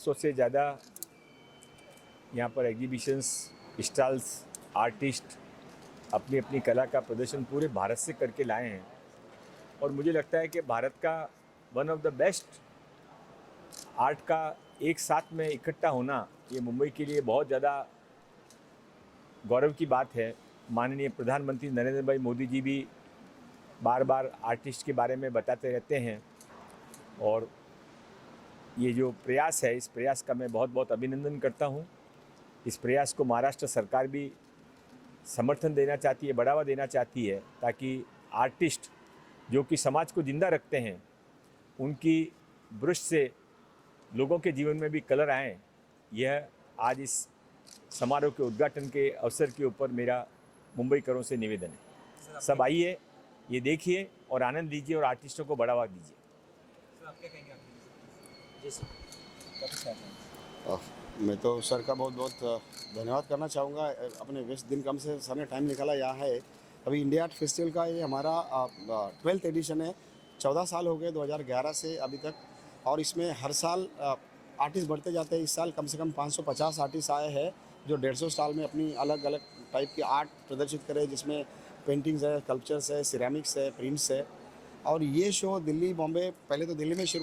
500 से ज़्यादा यहाँ पर एग्जीबिशंस, स्टॉल्स, आर्टिस्ट अपनी अपनी कला का प्रदर्शन पूरे भारत से करके लाए हैं। और मुझे लगता है कि भारत का one of the best art का एक साथ में इकट्ठा होना, ये मुंबई के लिए बहुत ज़्यादा गौरव की बात है। माननीय प्रधानमंत्री नरेंद्र भाई मोदी जी भी बार बार आर्टिस्ट के बारे में बताते रहते हैं और ये जो प्रयास है, इस प्रयास का मैं बहुत बहुत अभिनंदन करता हूँ। इस प्रयास को महाराष्ट्र सरकार भी समर्थन देना चाहती है, बढ़ावा देना चाहती है, ताकि आर्टिस्ट जो कि समाज को जिंदा रखते हैं, उनकी ब्रश से लोगों के जीवन में भी कलर आए। यह आज इस समारोह के उद्घाटन के अवसर के ऊपर मेरा मुंबईकरों से निवेदन है। सब आइए, ये देखिए और आनंद लीजिए और आर्टिस्टों को बढ़ावा दीजिए। मैं तो सर का बहुत बहुत धन्यवाद करना चाहूँगा। अपने व्यस्त दिन कम से सर ने टाइम निकाला यहाँ है। अभी इंडिया आर्ट फेस्टिवल का ये हमारा 12th एडिशन है। 14 साल हो गए 2011 से अभी तक, और इसमें हर साल आर्टिस्ट बढ़ते जाते हैं। इस साल कम से कम 550 आर्टिस्ट आए हैं जो 150 स्टॉल में अपनी अलग अलग टाइप की आर्ट प्रदर्शित करें, जिसमें पेंटिंग्स है, स्कल्पचर्स है, सिरेमिक्स है, प्रिंट्स है। और ये शो दिल्ली, बॉम्बे, पहले तो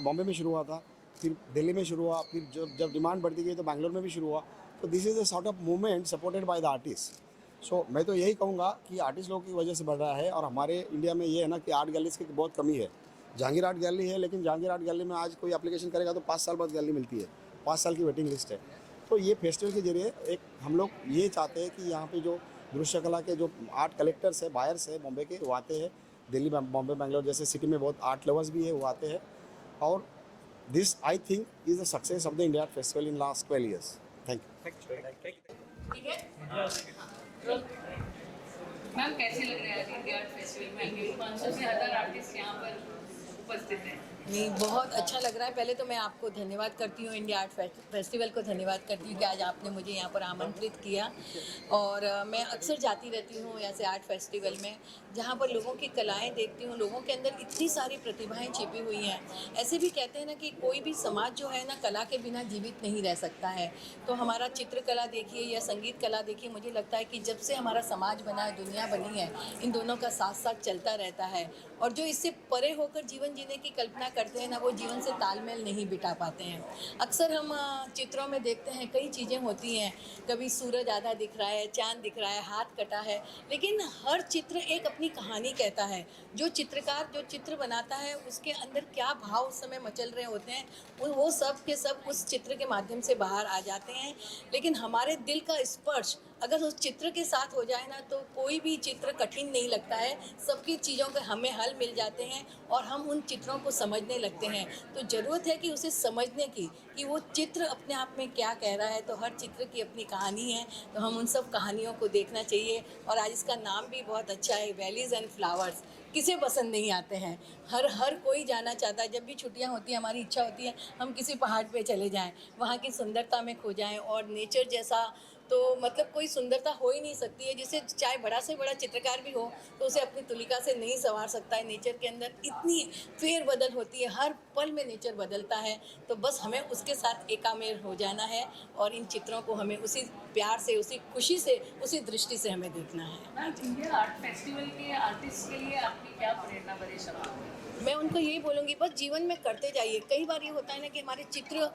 बॉम्बे में शुरू हुआ था, फिर दिल्ली में शुरू हुआ, फिर जब डिमांड बढ़ती गई तो बैंगलोर में भी शुरू हुआ। तो this is a sort of movement supported by the artist. So मैं तो यही कहूँगा कि आर्टिस्ट लोगों की वजह से बढ़ रहा है। और हमारे इंडिया में ये है ना कि आर्ट गैलरीज की बहुत कमी है। जहांगीर आर्ट गैलरी है, लेकिन जहांगीर आर्ट गैलरी में आज कोई एप्लीकेशन करेगा तो 5 साल बाद गैलरी मिलती है, 5 साल की वेटिंग लिस्ट है। तो ये फेस्टिवल के जरिए एक हम लोग ये चाहते हैं कि यहाँ पे जो दृश्य कला के जो आर्ट कलेक्टर्स है, बायर्स है बॉम्बे के, वो आते हैं। दिल्ली, बॉम्बे, बैंगलोर जैसे सिटी में बहुत आर्ट लवर्स भी है, वो आते हैं। और this I think is the success of the India art festival in last 12 years. Thank you. Ma'am, कैसे लग रहा है इंडिया आर्ट फेस्टिवल में? 500 से ज़्यादा आर्टिस्ट यहाँ पर उपस्थित हैं। नहीं, बहुत अच्छा लग रहा है। पहले तो मैं आपको धन्यवाद करती हूँ, इंडिया आर्ट फेस्टिवल को धन्यवाद करती हूँ कि आज आपने मुझे यहाँ पर आमंत्रित किया। और मैं अक्सर जाती रहती हूँ ऐसे आर्ट फेस्टिवल में, जहाँ पर लोगों की कलाएं देखती हूँ। लोगों के अंदर इतनी सारी प्रतिभाएं छिपी हुई हैं। ऐसे भी कहते हैं ना कि कोई भी समाज जो है ना, कला के बिना जीवित नहीं रह सकता है। तो हमारा चित्रकला देखिए या संगीत कला देखिए, मुझे लगता है कि जब से हमारा समाज बना है, दुनिया बनी है, इन दोनों का साथ साथ चलता रहता है। और जो इससे परे होकर जीवन जीने की कल्पना करते हैं ना, वो जीवन से तालमेल नहीं बिठा पाते हैं। अक्सर हम चित्रों में देखते हैं कई चीज़ें होती हैं, कभी सूरज आधा दिख रहा है, चांद दिख रहा है, हाथ कटा है, लेकिन हर चित्र एक अपनी कहानी कहता है। जो चित्रकार जो चित्र बनाता है, उसके अंदर क्या भाव उस समय मचल रहे होते हैं, वो सब के सब उस चित्र के माध्यम से बाहर आ जाते हैं। लेकिन हमारे दिल का स्पर्श अगर उस चित्र के साथ हो जाए ना, तो कोई भी चित्र कठिन नहीं लगता है। सबकी चीज़ों के हमें हल मिल जाते हैं और हम उन चित्रों को समझने लगते हैं। तो ज़रूरत है कि उसे समझने की, कि वो चित्र अपने आप में क्या कह रहा है। तो हर चित्र की अपनी कहानी है, तो हम उन सब कहानियों को देखना चाहिए। और आज इसका नाम भी बहुत अच्छा है, वैलीज़ एंड फ्लावर्स। किसे पसंद नहीं आते हैं, हर कोई जाना चाहता है। जब भी छुट्टियां होती हैं, हमारी इच्छा होती है हम किसी पहाड़ पे चले जाएं, वहाँ की सुंदरता में खो जाएं। और नेचर जैसा तो मतलब कोई सुंदरता हो ही नहीं सकती है, जिसे चाहे बड़ा से बड़ा चित्रकार भी हो तो उसे अपनी तुलिका से नहीं संवार सकता है। नेचर के अंदर इतनी फेरबदल होती है, हर पल में नेचर बदलता है। तो बस हमें उसके साथ एकामेर हो जाना है और इन चित्रों को हमें उसी प्यार से, उसी खुशी से, उसी दृष्टि से हमें देखना है। मैम, इंडिया आर्ट फेस्टिवल के आर्टिस्ट के लिए आपकी क्या प्रेरणा भरे शब्द हैं? मैं उनको यही बोलूँगी, बस जीवन में करते जाइए। कई बार ये होता है ना कि हमारे चित्र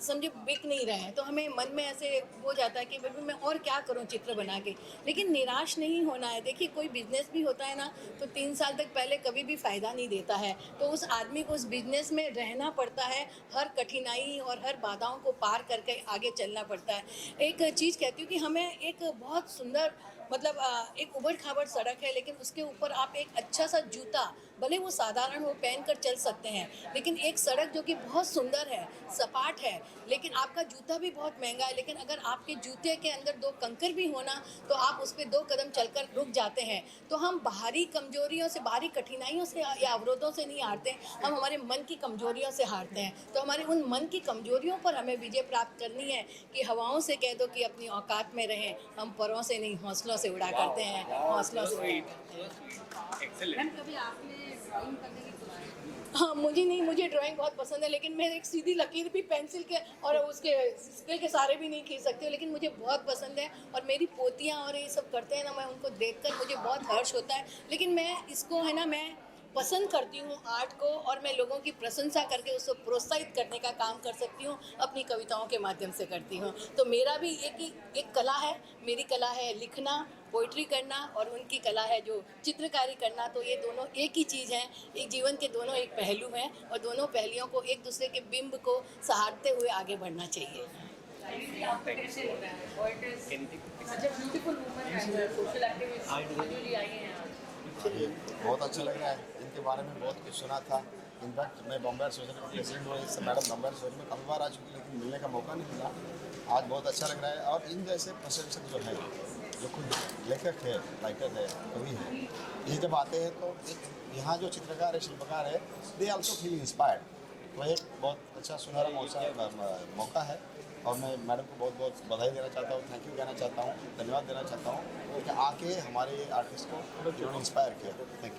समझे बिक नहीं रहे हैं, तो हमें मन में ऐसे हो जाता है कि भाई मैं और क्या करूँ चित्र बना के। लेकिन निराश नहीं होना है। देखिए, कोई बिजनेस भी होता है ना, तो 3 साल तक पहले कभी भी फ़ायदा नहीं देता है। तो उस आदमी को उस बिजनेस में रहना पड़ता है, हर कठिनाई और हर बाधाओं को पार करके आगे चलना पड़ता है। एक चीज़ कहती हूँ कि हमें एक बहुत सुंदर मतलब एक उबड़-खाबड़ सड़क है, लेकिन उसके ऊपर आप एक अच्छा सा जूता, भले वो साधारण हो, पहन कर चल सकते हैं। लेकिन एक सड़क जो कि बहुत सुंदर है, सपाट है, लेकिन आपका जूता भी बहुत महंगा है। लेकिन अगर आपके जूते के अंदर 2 कंकर भी हो ना, तो आप उस पे 2 कदम चलकर रुक जाते हैं। तो हम बाहरी कमजोरियों से, बाहरी कठिनाइयों से या अवरोधों से नहीं हारते, हम हमारे मन की कमजोरियों से हारते हैं। तो हमारे उन मन की कमजोरियों पर हमें विजय प्राप्त करनी है कि हवाओं से कह दो कि अपनी औकात में रहें, हम परों से नहीं हौसलों से उड़ा करते हैं, हौसलों से उड़ा करते हैं। मैम, कभी आपने ड्राइंग करने की कोशिश की? हाँ, मुझे ड्राइंग बहुत पसंद है, लेकिन मैं एक सीधी लकीर भी पेंसिल के और उसके स्केल के सारे भी नहीं खींच सकती हूँ, लेकिन मुझे बहुत पसंद है। और मेरी पोतियाँ और ये सब करते हैं ना, मैं उनको देखकर मुझे बहुत हर्ष होता है। लेकिन मैं इसको है ना, मैं पसंद करती हूँ आर्ट को, और मैं लोगों की प्रशंसा करके उसको प्रोत्साहित करने का काम कर सकती हूँ, अपनी कविताओं के माध्यम से करती हूँ। तो मेरा भी एक कला है, मेरी कला है लिखना, पोइट्री करना, और उनकी कला है जो चित्रकारी करना। तो ये दोनों एक ही चीज़ हैं, एक जीवन के दोनों एक पहलू हैं, और दोनों पहलुओं को एक दूसरे के बिंब को सहारते हुए आगे बढ़ना चाहिए। आपको कैसे लग रहा है? और it is such a beautiful woman and social activist Manju ji आई हैं आज। चलिए, बहुत अच्छा लग रहा है। इनके बारे में बहुत कुछ सुना था। इनफैक्ट मैं बॉम्बे सोसाइटी का प्रेसिडेंट हूँ, इससे मैडम बॉम्बे सोसाइटी में काफ़ी बार आ चुकी, लेकिन मिलने का मौका नहीं मिला। आज बहुत अच्छा लग रहा है। और इन जैसे प्रशंसक जो है, जो खुद लेखक है, राइटर है, कवि है, ये जब आते हैं तो एक यहाँ जो चित्रकार है, शिल्पकार है, दे आल्सो फील इंस्पायर्ड। तो एक बहुत अच्छा सुनहरा मौका है। और मैं मैडम को बहुत बहुत बधाई देना चाहता हूँ, थैंक यू कहना चाहता हूँ, धन्यवाद देना चाहता हूँ कि आके हमारे आर्टिस्ट को जिन्होंने इंस्पायर किया। थैंक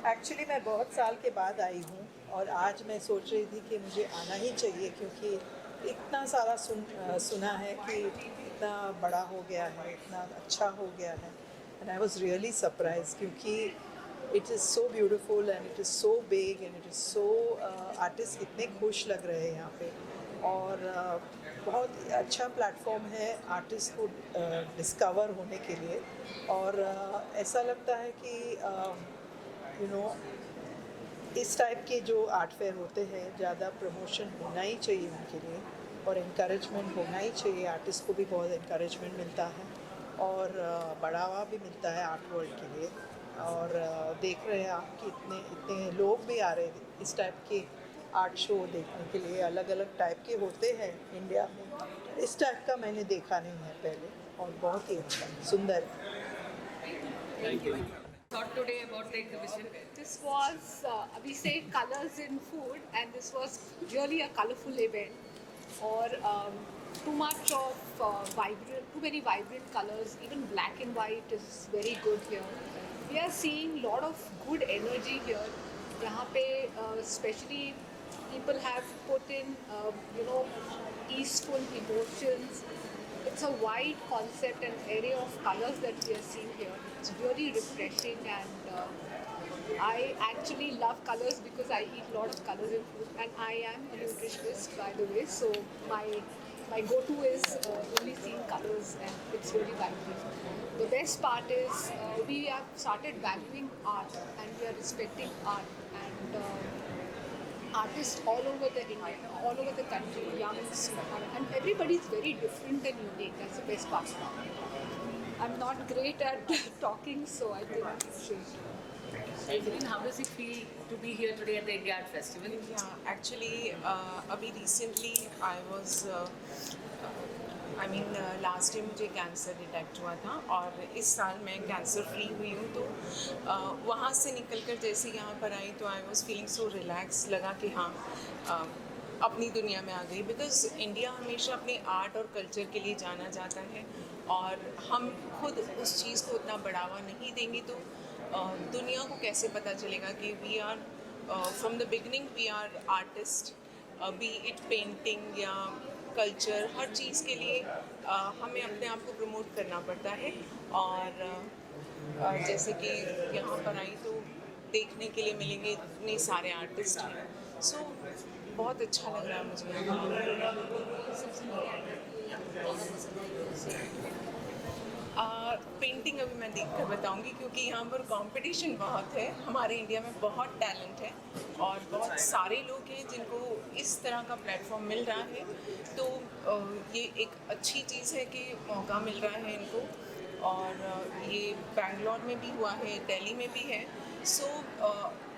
एक्चुअली मैं बहुत साल के बाद आई हूँ, और आज मैं सोच रही थी कि मुझे आना ही चाहिए, क्योंकि इतना सारा सुना है कि इतना बड़ा हो गया है, इतना अच्छा हो गया है। And I was really surprise, क्योंकि it is so beautiful and it is so big and it is so artist कितने खुश लग रहे हैं यहाँ पे। और बहुत अच्छा प्लेटफॉर्म है आर्टिस्ट को डिस्कवर होने के लिए। और ऐसा लगता है कि यू नो इस टाइप के जो आर्ट फेयर होते हैं, ज़्यादा प्रमोशन होना ही चाहिए उनके लिए, और इनकरेजमेंट होना ही चाहिए। आर्टिस्ट को भी बहुत इनकरेजमेंट मिलता है, और बढ़ावा भी मिलता है आर्ट वर्ल्ड के लिए। और देख रहे हैं आप कि इतने लोग भी आ रहे हैं इस टाइप के आर्ट शो देखने के लिए। अलग अलग टाइप के होते हैं इंडिया में, इस टाइप का मैंने देखा नहीं है पहले, और बहुत ही अच्छा सुंदर है। Thought today about the exhibition. This was Abhishek Colors in Food, and this was really a colorful event. Or too much of too many vibrant colors. Even black and white is very good here. We are seeing a lot of good energy here. यहाँ पे especially people have put in peaceful emotions. It's a wide concept and array of colors that we are seeing here. It's really refreshing, and I actually love colors because I eat a lot of colors in food, and I am a nutritionist, by the way. So my go-to is only seeing colors, and it's really vibrant. The best part is we have started valuing art, and we are respecting art, and artists all over the country, young, small, and everybody is very different and unique. That's the best part. I'm not great at talking, so I think it's great. Aileen, how does it feel to be here today at the India Art Festival? Yeah, actually, अभी recently I was, last year मुझे cancer detect हुआ था, और इस साल मैं cancer free हुई हूँ। तो वहाँ से निकल कर जैसे यहाँ पर आई, तो I was feeling so relax. लगा कि हाँ, अपनी दुनिया में आ गई। बिकॉज़ इंडिया हमेशा अपने आर्ट और कल्चर के लिए जाना जाता है, और हम खुद उस चीज़ को उतना बढ़ावा नहीं देंगे तो दुनिया को कैसे पता चलेगा कि we are from the beginning we are artist, be it painting या कल्चर, हर चीज़ के लिए हमें अपने आप को प्रमोट करना पड़ता है। और जैसे कि यहाँ पर आई तो देखने के लिए मिलेंगे इतने सारे आर्टिस्ट हैं। सो बहुत अच्छा लग रहा है मुझे। पेंटिंग अभी मैं देख कर बताऊँगी, क्योंकि यहाँ पर कंपटीशन बहुत है। हमारे इंडिया में बहुत टैलेंट है, और बहुत सारे लोग हैं जिनको इस तरह का प्लेटफॉर्म मिल रहा है। तो ये एक अच्छी चीज़ है कि मौका मिल रहा है इनको। और ये बैंगलोर में भी हुआ है, दिल्ली में भी है। सो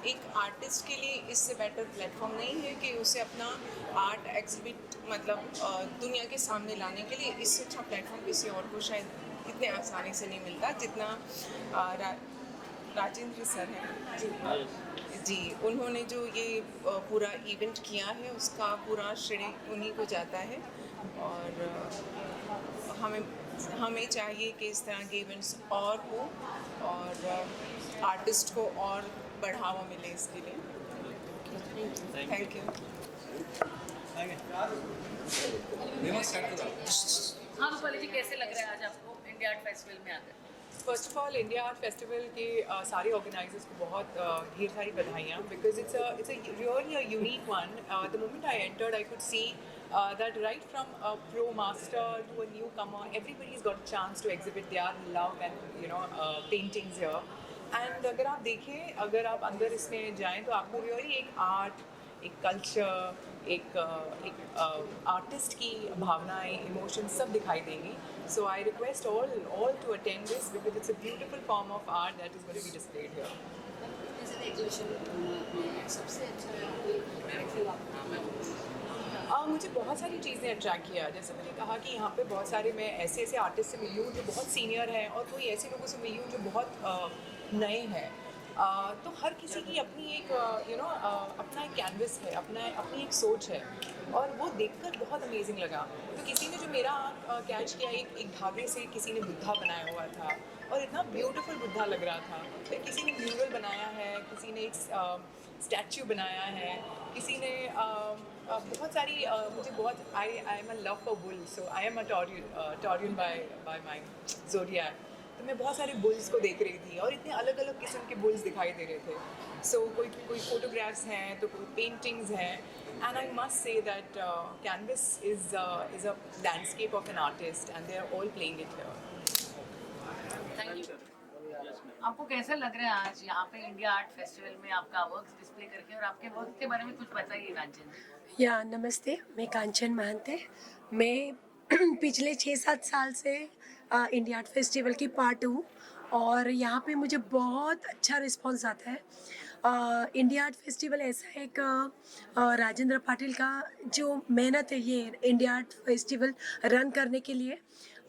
एक आर्टिस्ट के लिए इससे बेटर प्लेटफॉर्म नहीं है कि उसे अपना आर्ट एग्जिबिट दुनिया के सामने लाने के लिए इससे अच्छा प्लेटफॉर्म किसी और को शायद इतने आसानी से नहीं मिलता जितना राजेंद्र सर हैं जी। उन्होंने जो ये पूरा इवेंट किया है, उसका पूरा श्रेय उन्हीं को जाता है। और हमें चाहिए कि इस तरह के इवेंट्स और हो, और आर्टिस्ट को और बढ़ावा मिले इसके लिए। Thank you. हाँ रूपाली जी, कैसे लग रहा है आज आपको इंडिया आर्ट फेस्टिवल में आकर? First of all India art festival के सारे ऑर्गेनाइजर्स को बहुत ढेर सारी बधाइयाँ, because it's a really a unique one. The moment I entered I could see that right from a pro master to a newcomer, everybody's got a chance to exhibit their love and paintings here. And अगर आप देखें, अगर आप अंदर इसमें जाएं तो आपको रियली एक आर्ट, एक कल्चर, एक आर्टिस्ट की भावनाएं, इमोशंस सब दिखाई देंगी. So I request all to attend this because it's a beautiful form of art that is going to be displayed here. जैसे एग्जीबिशन सबसे अच्छा मुझे बहुत सारी चीज़ें अट्रैक्ट किया. जैसे मैंने कहा कि यहाँ पे बहुत सारे मैं ऐसे आर्टिस्ट से मिली हूँ जो बहुत सीनियर हैं और कोई ऐसे लोगों से मिली हूँ जो बहुत नए हैं. तो हर किसी की अपनी एक अपना एक कैनवस है, अपनी एक सोच है और वो देखकर बहुत अमेजिंग लगा. तो किसी ने जो मेरा कैच किया, एक धागे से किसी ने बुद्धा बनाया हुआ था और इतना ब्यूटीफुल बुद्धा लग रहा था. फिर किसी ने म्यूरल बनाया है, किसी ने एक स्टैचू बनाया है, किसी ने बहुत सारी मुझे बहुत I am a love for bull, so I am a Taurean by my zodiac. तो मैं बहुत सारे बुल्स को देख रही थी और इतने अलग अलग किस्म के बुल्स दिखाई दे रहे थे. सो कोई फोटोग्राफ्स हैं तो कोई पेंटिंग्स हैं. And I must say that canvas is a landscape of an artist and they are all playing it here. Thank you. आपको कैसा लग रहा है आज यहाँ पे इंडिया आर्ट फेस्टिवल में आपका वर्क डिस्प्ले करके, और आपके वर्क के बारे में कुछ बताइए कांचन. या नमस्ते, मैं कांचन महंते. मैं पिछले 6-7 साल से इंडिया आर्ट फेस्टिवल की पार्ट हूँ और यहाँ पे मुझे बहुत अच्छा रिस्पांस आता है. इंडिया आर्ट फेस्टिवल ऐसा एक राजेंद्र पाटिल का जो मेहनत है ये इंडिया आर्ट फेस्टिवल रन करने के लिए,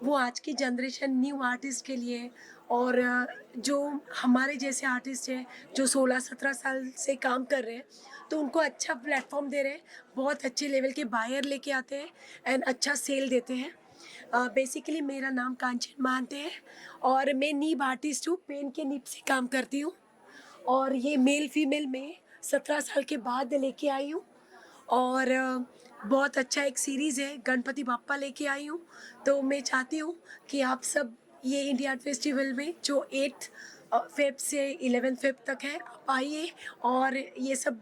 वो आज की जनरेशन न्यू आर्टिस्ट के लिए और जो हमारे जैसे आर्टिस्ट हैं जो 16-17 साल से काम कर रहे हैं, तो उनको अच्छा प्लेटफॉर्म दे रहे हैं. बहुत अच्छे लेवल के बायर लेके आते हैं एंड अच्छा सेल देते हैं. बेसिकली मेरा नाम कांचन महंते है और मैं नीब आर्टिस्ट हूँ. पेन के नीब से काम करती हूँ और ये मेल फीमेल में 17 साल के बाद लेके आई हूँ और बहुत अच्छा एक सीरीज़ है गणपति बाप्पा लेके आई हूँ. तो मैं चाहती हूँ कि आप सब ये इंडिया आर्ट फेस्टिवल में जो 8 फेब से 11 फेब तक है, आप आइए और ये सब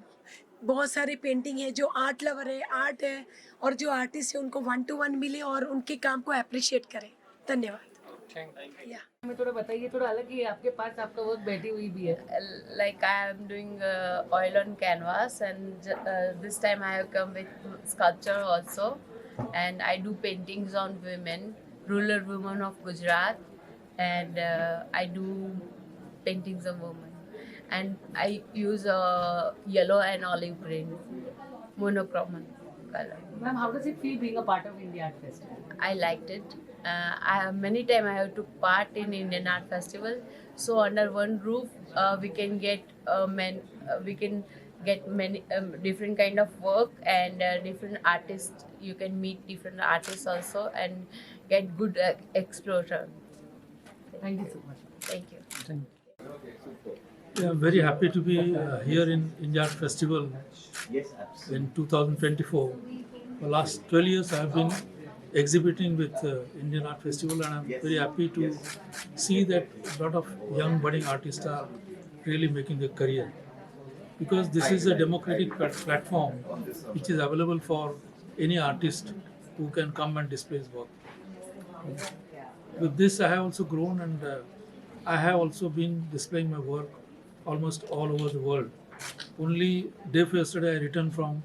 बहुत सारे पेंटिंग है. जो आर्ट लवर है, आर्ट है और जो आर्टिस्ट है उनको 1-to-1 मिले और उनके काम को अप्रिशिएट करें. धन्यवाद. हमें थोड़ा बताइए, थोड़ा अलग ही है आपके पास, आपका वर्क बैठी हुई भी है. Like I am doing oil on canvas, and this time I have come with sculpture also, and I do paintings on women, rural women of Gujarat, and I do paintings of women, and I use yellow and olive green monochrome color. Ma'am, how does it feel being a part of India Art Festival? I liked it. Many times I have took part in Indian Art Festival. So under one roof, we can get many different kind of work and different artists. You can meet different artists also and get good exposure. Thank you so much. Thank you. Yeah, I'm very happy to be here in India Art Festival in 2024. For the last 12 years, I have been exhibiting with Indian Art Festival, and I'm very happy to see that a lot of young budding artists are really making a career, because this is a democratic platform which is available for any artist who can come and display his work. With this, I have also grown, and I have also been displaying my work almost all over the world. Only day before yesterday, I returned from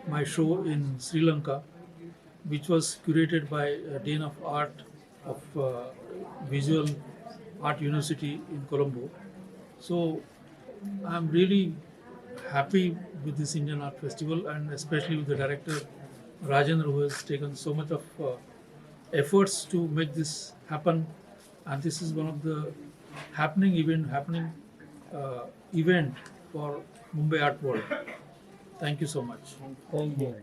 my show in Sri Lanka, which was curated by Dean of Art of Visual Art University in Colombo. So I'm really happy with this Indian Art Festival, and especially with the director Rajendra, who has taken so much of efforts to make this happen. And this is one of the happening event for Mumbai Art World. Thank you so much. Thank you.